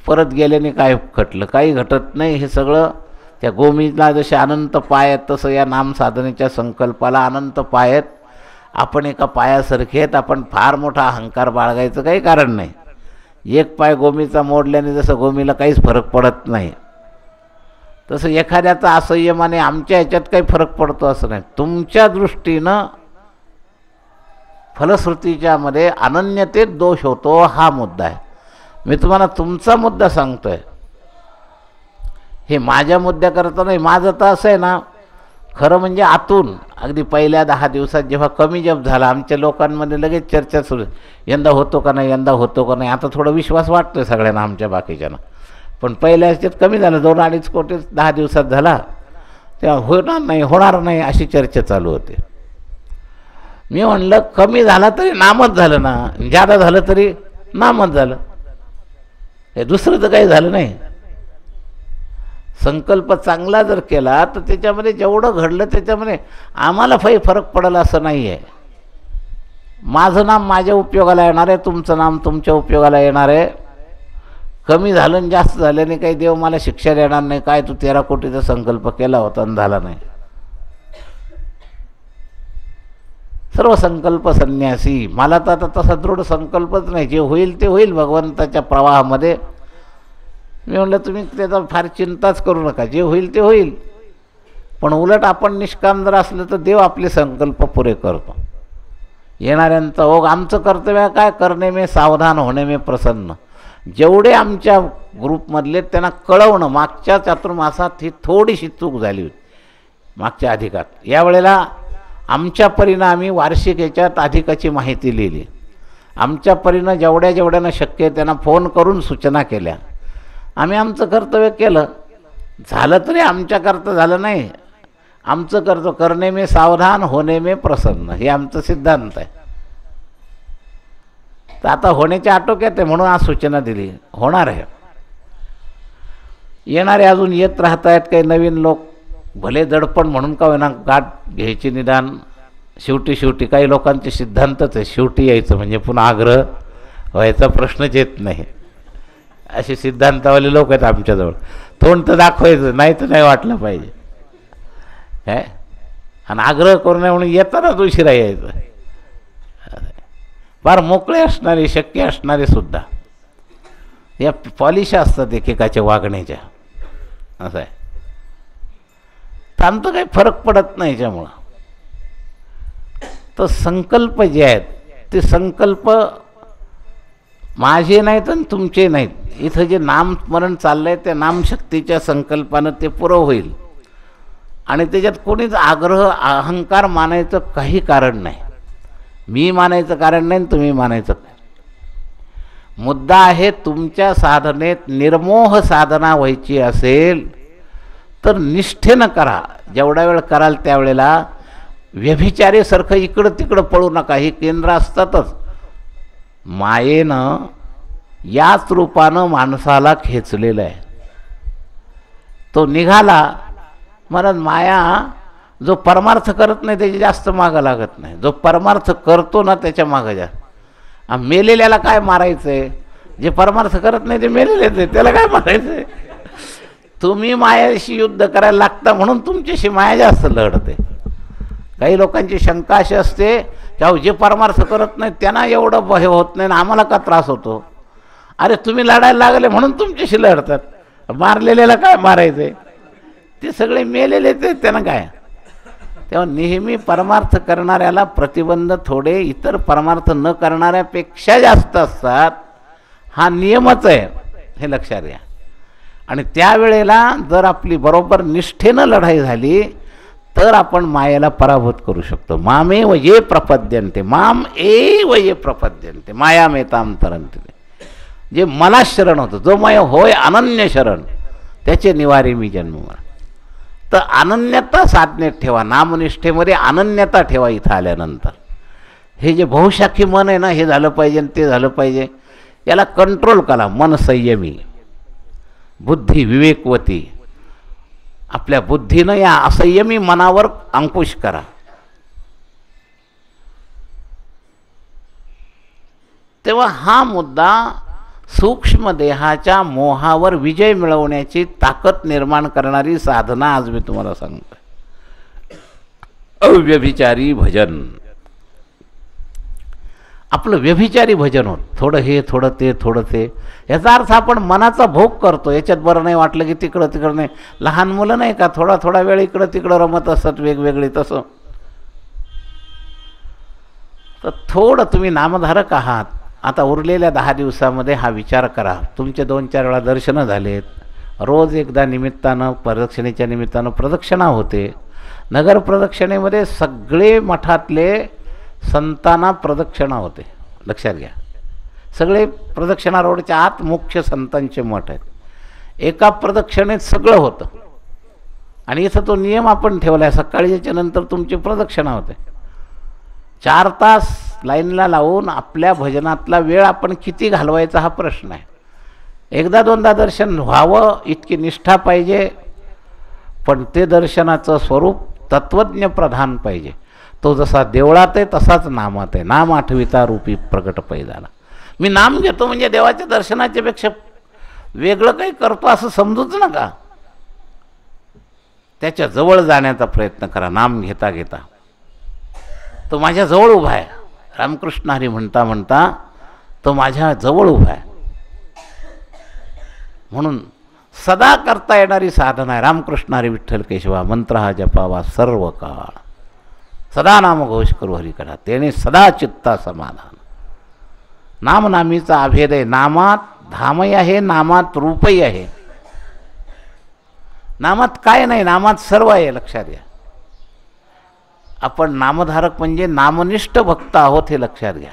परत गेल्याने काय घटलं, काही घटत नाही. हे सगळं त्या गोमीला जसे अनंत पाय आहेत तसं या नामसाधनेच्या संकल्पाला अनंत पाय आहेत. आपण एका पायासारखे आहेत. आपण फार मोठा अहंकार बाळगायचं काही कारण नाही. एक पाय गोमीचा मोडल्याने जसं गोमीला काहीच फरक पडत नाही, तसं एखाद्याचा असंयमाने आमच्या ह्याच्यात काही फरक पडतो असं नाही. तुमच्या दृष्टीनं फलश्रुतीच्यामध्ये अनन्यतेत दोष होतो हा मुद्दा आहे. मी तुम्हाला तुमचा मुद्दा सांगतोय, हे माझ्या मुद्द्याकरता नाही. माझं तर असं आहे ना, खरं म्हणजे आतून अगदी पहिल्या 10 दिवसात जेव्हा कमी जप झाला, आमच्या लोकांमध्ये लगेच चर्चा सुरू, यंदा होतो का नाही, यंदा होतो का नाही. आता थोडा विश्वास वाटतोय सगळ्यांना आमच्या बाकीच्यांना, पण पहिल्या ह्याच्यात कमी झालं, 2-2.5 कोटी 10 दिवसात झाला, तेव्हा होणार नाही अशी चर्चा चालू होती. मी म्हणलं कमी झाला तरी नामच झालं ना, जादा झालं तरी नामच झालं, हे दुसरं तर काही झालं नाही. संकल्प चांगला जर केला तर त्याच्यामध्ये जेवढं घडलं त्याच्यामध्ये आम्हाला फरक पडला असं नाही आहे. माझं नाम माझ्या उपयोगाला येणार आहे, तुमचं नाम तुमच्या उपयोगाला येणार आहे. कमी झालं आणि जास्त झाल्याने काही देव मला शिक्षा देणार नाही, काय तू 13 कोटीचा संकल्प केला होता आणि झाला नाही. सर्व संकल्प संन्यासी. मला तर आता तसा दृढ संकल्पच नाही, जे होईल ते होईल भगवंताच्या प्रवाहामध्ये. मी म्हणलं तुम्ही त्याचा फार चिंताच करू नका, जे होईल ते होईल. पण उलट आपण निष्काम जर असलं तर देव आपले संकल्प पुरे करतो. येणाऱ्यांचा ओघ. आमचं कर्तव्य काय, करणे में सावधान होणे में प्रसन्न. जेवढे आमच्या ग्रुपमधले त्यांना कळवणं. मागच्या चातुर्मासात ही थोडीशी चूक झाली होती मागच्या अधिकात. यावेळेला आमच्या परीनं आम्ही वार्षिक याच्यात अधिकाची माहिती लिहिली. आमच्या परीनं जेवढ्यानं शक्य आहे त्यांना फोन करून सूचना केल्या. आम्ही आमचं कर्तव्य केलं. झालं तरी आमच्याकरता झालं नाही, आमचं कर्तव्य करणे में सावधान होणे में प्रसन्न, हे आमचं सिद्धांत आहे. तर आता होण्याच्या आटोक्यात आहे म्हणून आज सूचना दिली. होणार आहे. येणारे अजून येत राहत आहेत काही नवीन लोक, भले दडपण म्हणून का होईना गाठ घ्यायची निदान. शेवटी काही लोकांचे सिद्धांतच आहे, शेवटी यायचं म्हणजे पुन्हा आग्रह व्हायचा प्रश्नच येत नाही. असे सिद्धांतावाले लोक आहेत आमच्याजवळ. तोंड तर दाखवायचं, नाही तर नाही वाटलं पाहिजे काय. आणि आग्रह करू नये म्हणून येतानाच उशिरा यायचं. फार मोकळे असणारे, शक्य असणारे सुद्धा या पॉलिशा असतात एकेकाच्या वागण्याच्या. असं आहे. आमचं काही फरक पडत नाही याच्यामुळं. तर संकल्प जे आहेत ते संकल्प माझे नाहीत आणि तुमचे नाहीत. इथं जे नामस्मरण चाललं आहे त्या नामशक्तीच्या संकल्पानं ते पुरं होईल. आणि त्याच्यात कोणीच आग्रह अहंकार मानायचं काही कारण नाही. मी मानायचं कारण नाही, तुम्ही मानायचं. मुद्दा आहे तुमच्या साधनेत निर्मोह साधना व्हायची असेल तर निष्ठेनं करा. जेवढा वेळ कराल त्यावेळेला व्यभिचारीसारखं इकडं तिकडं पळू नका. ही केंद्र असतातच. मायेनं याच रूपानं माणसाला खेचलेलं आहे. तो निघाला म्हणत माया जो परमार्थ करत नाही त्याची जास्त मागं लागत नाही, जो परमार्थ करतो ना त्याच्या मागं जास्त. मेलेल्याला काय मारायचं आहे, जे परमार्थ करत नाही ते मेलेलेच आहे, त्याला काय मारायचं आहे. तुम्ही मायाशी युद्ध करायला लागता म्हणून तुमच्याशी माया जास्त लढते. काही लोकांची शंका अशी असते की अहो जे परमार्थ करत नाही त्यांना एवढं भय होत नाही ना आम्हाला का त्रास होतो. अरे तुम्ही लढायला लागले म्हणून तुमच्याशी लढतात. मारलेल्याला काय मारायचं आहे, ते सगळे मेलेलेच आहेत, त्यांना काय. तेव्हा नेहमी परमार्थ करणाऱ्याला प्रतिबंध थोडे इतर परमार्थ न करणाऱ्यापेक्षा जास्त असतात. हा नियमच आहे, हे लक्षात घ्या. आणि त्यावेळेला जर आपली बरोबर निष्ठेनं लढाई झाली तर आपण मायेला पराभूत करू शकतो. मामेव ये प्रपद्यन्ते, माम एव ये प्रपद्यन्ते, मायामेतां तरन्ते. जे मला शरण होतं, जो मय होय अनन्य शरण, त्याचे निवारे मी जन्म. तर अनन्यता साधनेत ठेवा. नामनिष्ठेमध्ये अनन्यता ठेवा. इथं आल्यानंतर हे जे बहुशाखी मन आहे ना, हे झालं पाहिजे आणि ते झालं पाहिजे, याला कंट्रोल करा. मन संयमी, बुद्धी विवेकवती. आपल्या बुद्धीनं या असंयमी मनावर अंकुश करा. तेव्हा हा मुद्दा सूक्ष्म देहाच्या मोहावर विजय मिळवण्याची ताकद निर्माण करणारी साधना आज मी तुम्हाला सांगतो. अव्यभिचारी भजन. आपलं व्यभिचारी भजन होत, थोडं हे थोडं ते थोडं ते. याचा अर्थ आपण मनाचा भोग करतो. याच्यात बरं नाही वाटलं की तिकडं तिकडं नाही. लहान मुलं नाही का थोडा थोडा वेळ इकडं तिकडं रमत असतात वेगवेगळे, तसं. तर थोडं तुम्ही नामधारक आहात. आता उरलेल्या 10 दिवसामध्ये हा विचार करा. तुमचे 2-4 वेळा दर्शनं झालेत, रोज एकदा निमित्तानं प्रदक्षिणेच्या निमित्तानं प्रदक्षिणा होते. नगर प्रदक्षिणेमध्ये सगळे मठातले संतांना प्रदक्षिणा होते, लक्षात घ्या. सगळे प्रदक्षिणा रोडच्या आत मुख्य संतांचे मठ आहेत. एका प्रदक्षिणेत सगळं होतं. आणि इथं तो नियम आपण ठेवला आहे, सकाळीच्या नंतर तुमची प्रदक्षिणा होते. 4 तास लाईनला लावून आपल्या भजनातला वेळ आपण किती घालवायचा हा प्रश्न आहे. एकदा दोनदा दर्शन व्हावं इतकी निष्ठा पाहिजे, पण ते दर्शनाचं स्वरूप तत्वज्ञ प्रधान पाहिजे. तो जसा देवळात आहे तसाच नामात आहे. नाम आठविता रूपी प्रगट पैदाला. मी नाम घेतो म्हणजे देवाच्या दर्शनाच्या पेक्षा वेगळं काही करतो असं समजूच नका. त्याच्या जवळ जाण्याचा प्रयत्न करा. नाम घेता घेता तो माझ्या जवळ उभा आहे. रामकृष्ण हरी म्हणता म्हणता तो माझ्या जवळ उभा आहे. म्हणून सदा करता येणारी साधना आहे. रामकृष्ण हरी विठ्ठल केशवा मंत्र हा जपावा सर्व काळ. सदा नामघोष करू हरी करा, त्याने सदा चित्ता समाधान. नामनामीचा अभेद आहे. नामात धामही आहे, नामात रूपही आहे. नामात काय नाही, नामात सर्व आहे, लक्षात घ्या. आपण नामधारक म्हणजे नामनिष्ठ भक्त आहोत हे लक्षात घ्या.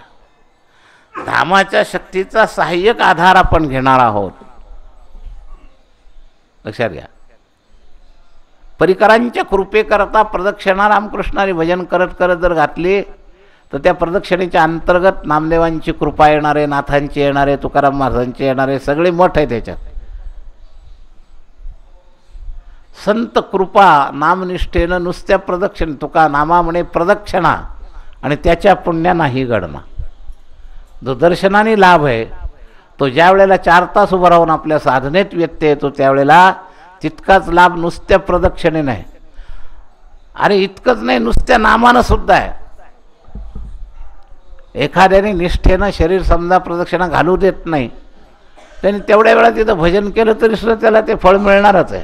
धामाच्या शक्तीचा सहाय्यक आधार आपण घेणार आहोत, लक्षात घ्या. परिकरांच्या कृपेकरता प्रदक्षिणा रामकृष्णारी भजन करत करत जर घातली तर त्या प्रदक्षिणेच्या अंतर्गत नामदेवांची कृपा येणारे, नाथांची येणारे, तुकाराम महाराजांचे येणारे सगळे मठ आहेत त्याच्यात. संत कृपा नामनिष्ठेनं नुसत्या प्रदक्षिण, तुका नामा म्हणे प्रदक्षिणा आणि त्याच्या पुण्यानाही गणना. जो दर्शनाने लाभ आहे तो ज्या वेळेला 4 तास उभं राहून आपल्या साधनेत व्यत्यय येतो त्यावेळेला तितकाच लाभ नुसत्या प्रदक्षिणे नाही. अरे इतकंच नाही, नुसत्या नामानं सुद्धा आहे. एखाद्याने निष्ठेनं शरीर समजा प्रदक्षिणा घालू देत नाही, त्याने तेवढ्या वेळा तिथं भजन केलं तरी सुद्धा त्याला ते फळ मिळणारच आहे.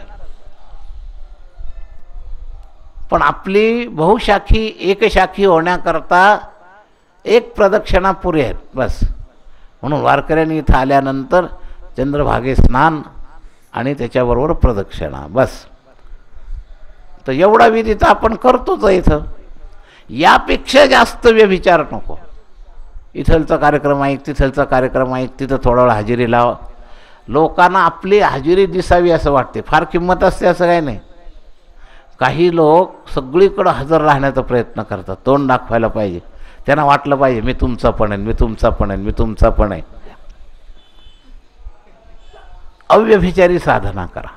पण आपली बहुशाखी एकशाखी होण्याकरता एक प्रदक्षिणा पुरे आहेत बस. म्हणून वारकऱ्यांनी इथं आल्यानंतर चंद्रभागे स्नान आणि त्याच्याबरोबर प्रदक्षिणा बस. तर एवढा विधी तर आपण करतोच इथं. यापेक्षा जास्त व्यभिचार नको. इथलचा कार्यक्रम ऐक, तिथलचा कार्यक्रम ऐक, तिथं थोडा वेळ हजेरी लाव. लोकांना आपली हजेरी दिसावी असं वाटते, फार किंमत असते असं काही नाही. काही लोक सगळीकडं हजर राहण्याचा प्रयत्न करतात, तोंड दाखवायला पाहिजे. त्यांना वाटलं पाहिजे मी तुमचा पण आहे, मी तुमचा पण आहे, मी तुमचा पण आहे. अव्यभिचारी साधना करा,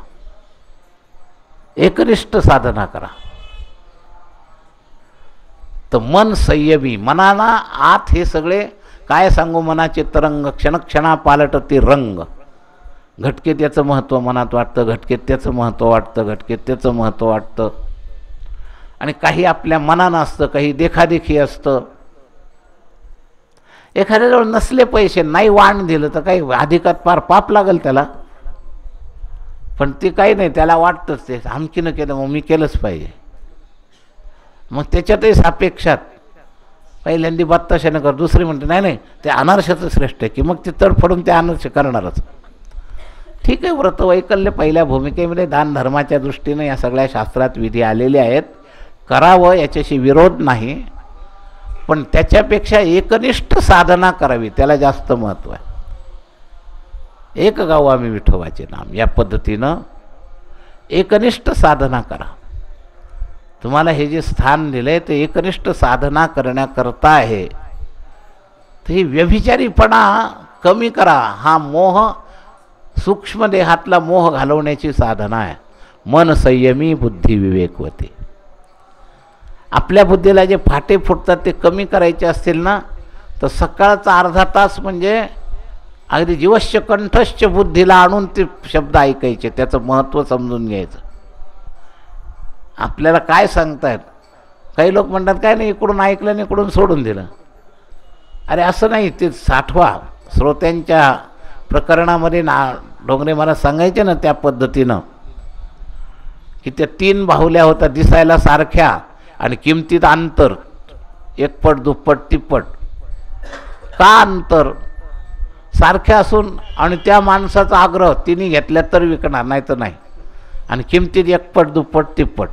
एकनिष्ठ साधना करा. तर मन संयमी, मनाला आत हे सगळे काय सांगू, मनाचे तरंग क्षणक्षणा पालटते रंग. घटकेत त्याचं महत्त्व मनात वाटतं, घटकेत त्याचं महत्त्व वाटतं, घटकेत त्याचं महत्त्व वाटतं. आणि काही आपल्या मनानं असतं, काही देखादेखी असतं. एखाद्याजवळ नसले पैसे, नाही वाण दिलं तर काही अधिकात पार पाप लागेल त्याला. पण ते काही नाही, त्याला वाटतंच ते आमकीनं केलं मग मी केलंच पाहिजे. मग त्याच्यातही सापेक्षात पहिल्यांदा बत्ताशानं कर, दुसरी म्हणते नाही नाही ते अनारशाचं श्रेष्ठ आहे, की मग ते तडफडून ते अनारश करणारच. ठीक आहे, व्रत वैकल्य पहिल्या भूमिकेमध्ये दान धर्माच्या दृष्टीनं या सगळ्या शास्त्रात विधी आलेले आहेत, करावं याच्याशी विरोध नाही. पण त्याच्यापेक्षा एकनिष्ठ साधना करावी, त्याला जास्त महत्त्व आहे. एक गाव आम्ही विठोबाचे नाम, या पद्धतीनं एकनिष्ठ साधना करा. तुम्हाला हे जे स्थान दिलं आहे ते एकनिष्ठ साधना करण्याकरता आहे. तर ही व्यभिचारीपणा कमी करा. हा मोह, सूक्ष्म देहातला मोह घालवण्याची साधना आहे. मन संयमी बुद्धी विवेकवती. आपल्या बुद्धीला जे फाटे फुटतात ते कमी करायचे असतील ना, तर सकाळचा अर्धा तास म्हणजे अगदी जीवश्च कंठश्च बुद्धीला आणून ते शब्द ऐकायचे, त्याचं महत्त्व समजून घ्यायचं. आपल्याला काय सांगतायत, काही लोक म्हणतात काय नाही, इकडून ऐकलं आणि इकडून सोडून दिलं. अरे असं नाही, ते साठवा. श्रोत्यांच्या प्रकरणामध्ये डोंगरे मला सांगायचे ना त्या पद्धतीनं की त्या 3 बाहुल्या होत्या दिसायला सारख्या आणि किमतीत अंतर एकपट दुप्पट तिप्पट. का अंतर? सारख्या असून आणि त्या माणसाचा आग्रह तिने घेतल्या तर विकणार, नाही तर नाही, आणि किमतीत एकपट दुप्पट तिप्पट.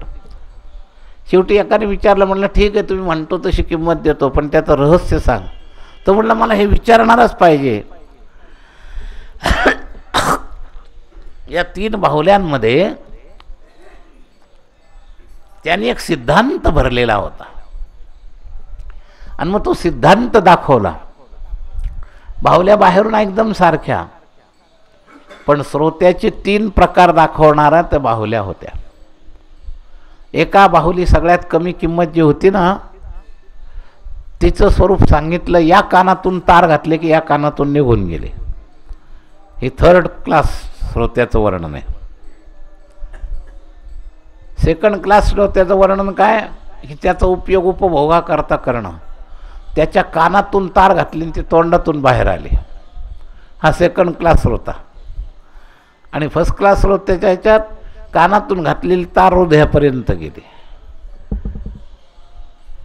शेवटी एकाने विचारलं, म्हणलं ठीक आहे तुम्ही म्हणतो तशी किंमत देतो, पण त्याचं रहस्य सांग. तो म्हणलं मला हे विचारणारच पाहिजे. या 3 बाहुल्यांमध्ये त्यांनी एक सिद्धांत भरलेला होता आणि मग तो सिद्धांत दाखवला. बाहुल्या बाहेरून एकदम सारख्या, पण श्रोत्याचे 3 प्रकार दाखवणाऱ्या त्या बाहुल्या होत्या. एका बाहुली सगळ्यात कमी किंमत जी होती ना, तिचं स्वरूप सांगितलं, या कानातून तार घातले की या कानातून निघून गेले. हे 3rd क्लास श्रोत्याचं वर्णन आहे. 2nd क्लास श्रोत्याचं वर्णन काय की त्याचा उपयोग उपभोगाकरता करणं. त्याच्या कानातून तार घातली आणि ती तोंडातून बाहेर आली, हा 2nd क्लास श्रोता. आणि 1st क्लास श्रोत्याच्या ह्याच्यात कानातून घातलेली तार हृदयापर्यंत गेली.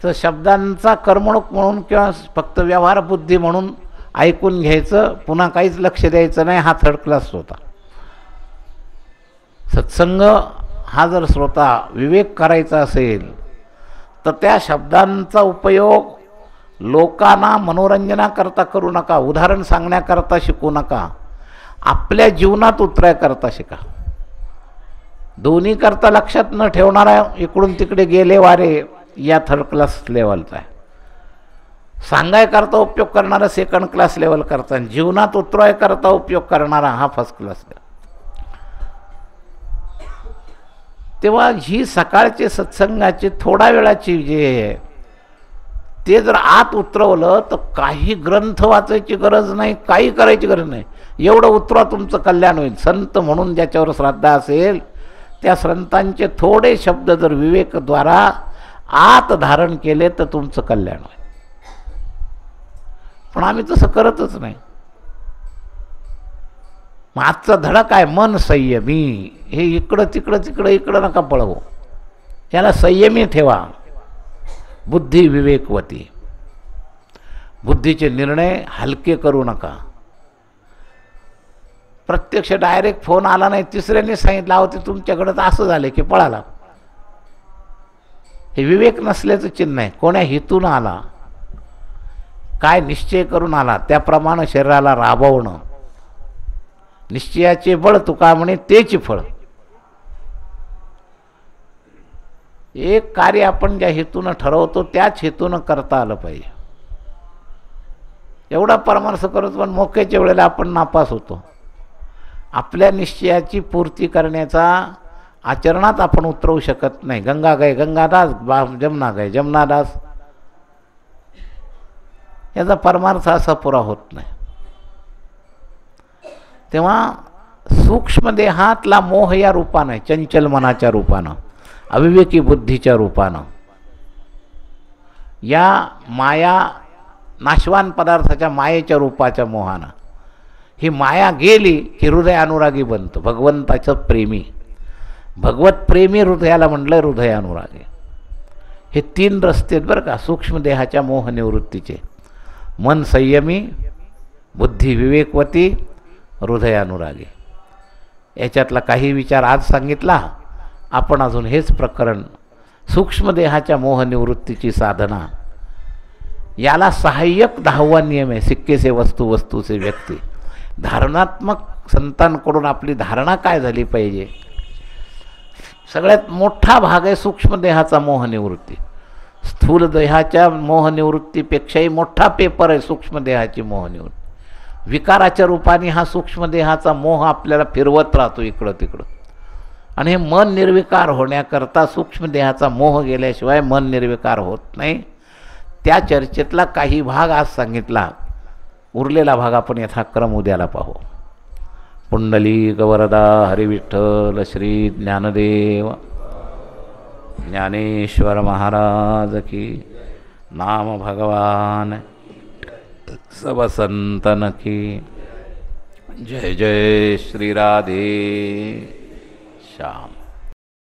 तर शब्दांचा कर्मणूक म्हणून किंवा फक्त व्यवहार बुद्धी म्हणून ऐकून घ्यायचं, पुन्हा काहीच लक्ष द्यायचं नाही, हा 3rd क्लास श्रोता. सत्संग हा जर श्रोता विवेक करायचा असेल तर त्या शब्दांचा उपयोग लोकांना मनोरंजनाकरता करू नका, उदाहरण सांगण्याकरता शिकू नका, आपल्या जीवनात उतरायकरता शिका. दोन्ही करता लक्षात न ठेवणारा इकडून तिकडे गेले वारे या 3rd क्लास लेवलचा आहे. सांगायकरता उपयोग करणारा 2nd क्लास लेवल करता, जीवनात उतरायकरता उपयोग करणारा हा 1st क्लास. तेव्हा ही सकाळचे सत्संगाची थोडा वेळाची जे आहे ते जर आत उतरवलं तर काही ग्रंथ वाचायची गरज नाही, काही करायची गरज नाही. एवढं उतरवा तुमचं कल्याण होईल. संत म्हणून ज्याच्यावर श्रद्धा असेल त्या संतांचे थोडे शब्द जर विवेकद्वारा आत धारण केले तर तुमचं कल्याण होईल. पण आम्ही तसं करतच नाही. मग आजचा धडा काय? मन संयमी. हे इकडं तिकडं नका पळवू, याला संयमी ठेवा. बुद्धी विवेकवती. बुद्धीचे निर्णय हलके करू नका. प्रत्यक्ष डायरेक्ट फोन आला नाही, तिसऱ्याने सांगितलं होते तुमच्याकडं तर असं झालं की पळाला, हे विवेक नसल्याचं चिन्ह आहे. कोण्या हेतून आला, काय निश्चय करून आला, त्याप्रमाणे शरीराला राबवणं. निश्चयाचे बळ तुका म्हणे तेची फळ. एक कार्य आपण ज्या हेतूनं ठरवतो त्याच हेतूनं करता आलं पाहिजे. एवढा परामर्श करतो पण मोक्याच्या वेळेला आपण नापास होतो. आपल्या निश्चयाची पूर्ती करण्याचा आचरणात आपण उतरवू शकत नाही. गंगा गए गंगादास, जमुना गए जमुनादास, याचा परमार्थ असा पुरा होत नाही. तेव्हा सूक्ष्म देहातला मोह या रूपानं, चंचल मनाच्या रूपानं, अविवेकी बुद्धीच्या रूपानं, या माया नाशवान पदार्थाच्या मायेच्या रूपाच्या मोहानं, ही माया गेली की हृदय अनुरागी बनतो, भगवंताचं प्रेमी. भगवत प्रेमी हृदयाला म्हटलं हृदय अनुरागी. हे 3 रस्ते आहेत बरं का सूक्ष्म देहाच्या मोह निवृत्तीचे. मन संयमी, बुद्धी विवेकवती, हृदय अनुरागी. याच्यातला काही विचार आज सांगितला आपण. अजून हेच प्रकरण सूक्ष्म देहाच्या मोह निवृत्तीची साधना, याला सहाय्यक 10वा नियम आहे. सिक्के से वस्तू, वस्तू से व्यक्ती. धारणात्मक संतांकडून आपली धारणा काय झाली पाहिजे. सगळ्यात मोठा भाग आहे सूक्ष्म देहाचा मोह निवृत्ती. स्थूल देहाच्या मोह निवृत्तीपेक्षाही मोठा पेपर आहे सूक्ष्म देहाची मोह निवृत्ती. विकाराच्या रूपाने हा सूक्ष्म देहाचा मोह आपल्याला फिरवत राहतो इकडं तिकडं. आणि हे मन निर्विकार होण्याकरता सूक्ष्म देहाचा मोह गेल्याशिवाय मन निर्विकार होत नाही. त्या चर्चेतला काही भाग आज सांगितला. उरलेला भाग आपण यथाक्रम उद्याला पाहू. पुंडलिक वरदा हरिविठ्ठल श्री ज्ञानदेव ज्ञानेश्वर महाराज की. नाम भगवान सब संतन की जय जय श्री राधे श्याम।